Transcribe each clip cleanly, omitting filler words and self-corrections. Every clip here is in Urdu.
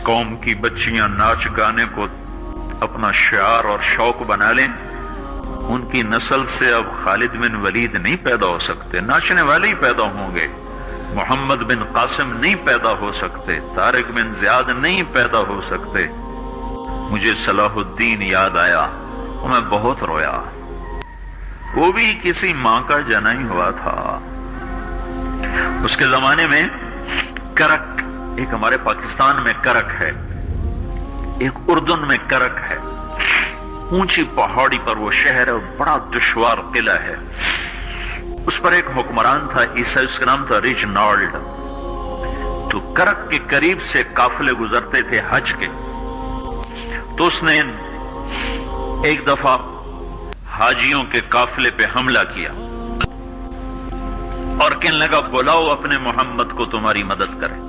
قوم کی بچیاں ناچ گانے کو اپنا شعار اور شوق بنا لیں، ان کی نسل سے اب خالد بن ولید نہیں پیدا ہو سکتے، ناچنے والے ہی پیدا ہوں گے، محمد بن قاسم نہیں پیدا ہو سکتے، طارق بن زیاد نہیں پیدا ہو سکتے۔ مجھے صلاح الدین یاد آیا اور میں بہت رویا۔ وہ بھی کسی ماں کا جنا ہی ہوا تھا۔ اس کے زمانے میں کرک، ایک ہمارے پاکستان میں کرک ہے، ایک اردن میں کرک ہے، اونچی پہاڑی پر وہ شہر ہے، بڑا دشوار قلعہ ہے۔ اس پر ایک حکمران تھا عیسائی، اس کا نام تھا ریجنالڈ۔ تو کرک کے قریب سے قافلے گزرتے تھے حج کے، تو اس نے ایک دفعہ حاجیوں کے قافلے پہ حملہ کیا اور کہنے لگا بلاؤ اپنے محمد کو تمہاری مدد کرے،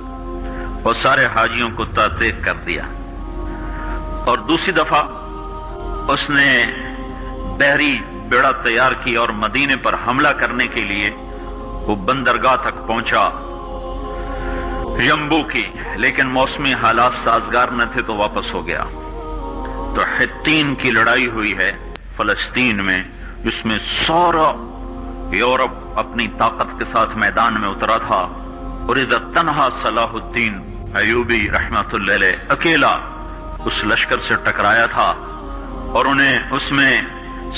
اور سارے حاجیوں کو تعطیق کر دیا۔ اور دوسری دفعہ اس نے بحری بیڑا تیار کیا اور مدینے پر حملہ کرنے کے لیے وہ بندرگاہ تک پہنچا یمبو کی، لیکن موسمی حالات سازگار نہ تھے تو واپس ہو گیا۔ تو حطین کی لڑائی ہوئی ہے فلسطین میں، جس میں سارا یورپ اپنی طاقت کے ساتھ میدان میں اترا تھا، اور ادھر تنہا صلاح الدین ایوبی رحمت اللہ علیہ اکیلا اس لشکر سے ٹکرایا تھا، اور انہیں اس میں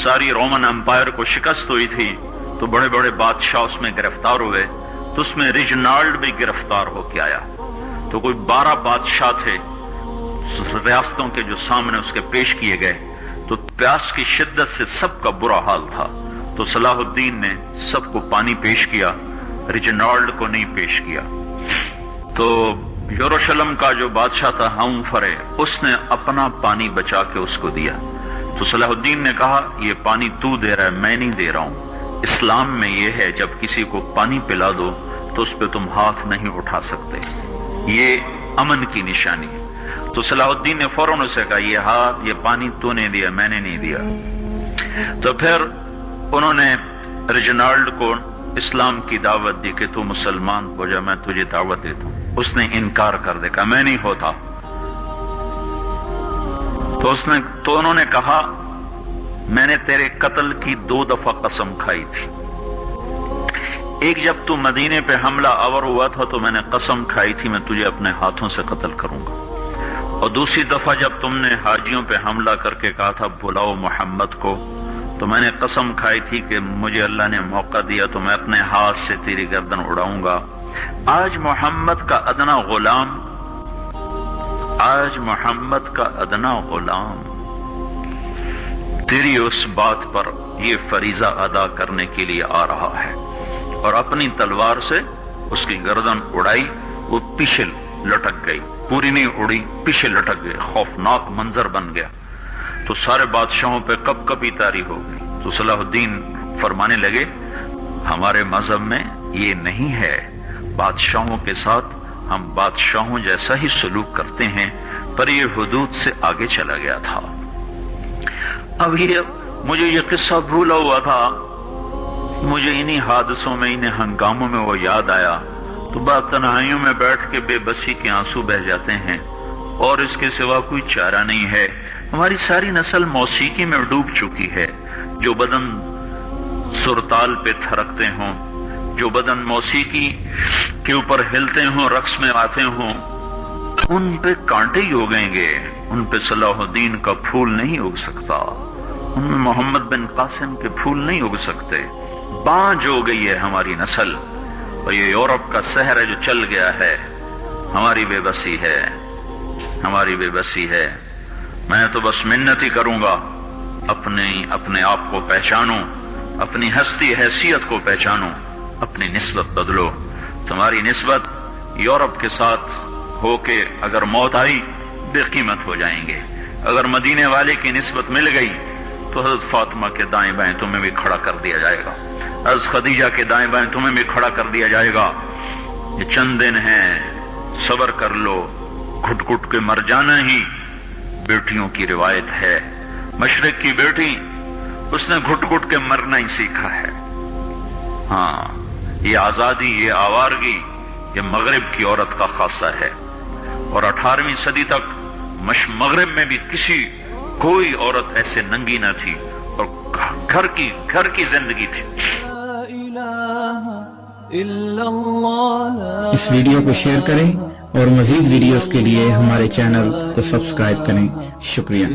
ساری رومن امپائر کو شکست ہوئی تھی، تو بڑے بڑے بادشاہ اس میں گرفتار ہوئے، تو اس میں ریجنالڈ بھی گرفتار ہو کے آیا۔ تو کوئی 12 بادشاہ تھے ریاستوں کے جو سامنے اس کے پیش کیے گئے، تو پیاس کی شدت سے سب کا برا حال تھا، تو صلاح الدین نے سب کو پانی پیش کیا، ریجنالڈ کو نہیں پیش کیا۔ تو یروشلم کا جو بادشاہ تھا ہمفرے، اس نے اپنا پانی بچا کے اس کو دیا۔ تو صلاح الدین نے کہا یہ پانی تو دے رہا ہے، میں نہیں دے رہا ہوں۔ اسلام میں یہ ہے جب کسی کو پانی پلا دو تو اس پہ تم ہاتھ نہیں اٹھا سکتے، یہ امن کی نشانی ہے۔ تو صلاح الدین نے فوراً اسے کہا یہ پانی تو نے دیا، میں نے نہیں دیا۔ تو پھر انہوں نے ریجنالڈ کو اسلام کی دعوت دی کہ تو مسلمان ہو جا، میں تجھے دعوت دیتا ہوں۔ اس نے انکار کر دیا، میں نہیں ہوتا۔ تو انہوں نے کہا میں نے تیرے قتل کی 2 دفعہ قسم کھائی تھی، ایک جب تو مدینے پہ حملہ آور ہوا تھا تو میں نے قسم کھائی تھی میں تجھے اپنے ہاتھوں سے قتل کروں گا، اور دوسری دفعہ جب تم نے حاجیوں پہ حملہ کر کے کہا تھا بلاؤ محمد کو، تو میں نے قسم کھائی تھی کہ مجھے اللہ نے موقع دیا تو میں اپنے ہاتھ سے تیری گردن اڑاؤں گا۔ آج محمد کا ادنا غلام تیری اس بات پر یہ فریضہ ادا کرنے کے لیے آ رہا ہے، اور اپنی تلوار سے اس کی گردن اڑائی، وہ پیچھے لٹک گئی، پوری نہیں اڑی، پیچھے لٹک گئی، خوفناک منظر بن گیا۔ تو سارے بادشاہوں پہ کب کبھی طاری ہو گئی۔ تو صلاح الدین فرمانے لگے ہمارے مذہب میں یہ نہیں ہے، بادشاہوں کے ساتھ ہم بادشاہوں جیسا ہی سلوک کرتے ہیں، پر یہ حدود سے آگے چلا گیا تھا۔ اب مجھے یہ قصہ بھولا ہوا تھا، مجھے انہی حادثوں میں، انہی ہنگاموں میں وہ یاد آیا، تو بعد تنہائیوں میں بیٹھ کے بے بسی کے آنسو بہہ جاتے ہیں، اور اس کے سوا کوئی چارہ نہیں ہے۔ ہماری ساری نسل موسیقی میں ڈوب چکی ہے، جو بدن سرتال پہ تھرکتے ہوں، جو بدن موسیقی کے اوپر ہلتے ہوں، رقص میں آتے ہوں، ان پہ کانٹے ہی اگیں گے، ان پہ صلاح الدین کا پھول نہیں اگ سکتا، ان میں محمد بن قاسم کے پھول نہیں اگ سکتے۔ بانجھ ہو گئی ہے ہماری نسل، اور یہ یورپ کا سحر ہے جو چل گیا ہے، ہماری بے بسی ہے، ہماری بے بسی ہے۔ میں تو بس منت ہی کروں گا اپنے آپ کو پہچانو، اپنی ہستی حیثیت کو پہچانو، اپنی نسبت بدلو۔ تمہاری نسبت یورپ کے ساتھ ہو کے اگر موت آئی بے قیمت ہو جائیں گے، اگر مدینے والے کی نسبت مل گئی تو حضرت فاطمہ کے دائیں بائیں تمہیں بھی کھڑا کر دیا جائے گا، حضرت خدیجہ کے دائیں بائیں تمہیں بھی کھڑا کر دیا جائے گا۔ یہ چند دن ہیں، صبر کر لو، گھٹ گھٹ کے مر جانا ہی بیٹیوں کی روایت ہے۔ مشرق کی بیٹی، اس نے گھٹ گھٹ کے مرنا ہی سیکھا ہے۔ ہاں، یہ آزادی، یہ آوارگی، یہ مغرب کی عورت کا خاصہ ہے۔ اور 18ویں صدی تک مغرب میں بھی کوئی عورت ایسے ننگی نہ تھی، اور گھر کی زندگی تھی۔ اس ویڈیو کو شیئر کریں اور مزید ویڈیوز کے لیے ہمارے چینل کو سبسکرائب کریں۔ شکریہ۔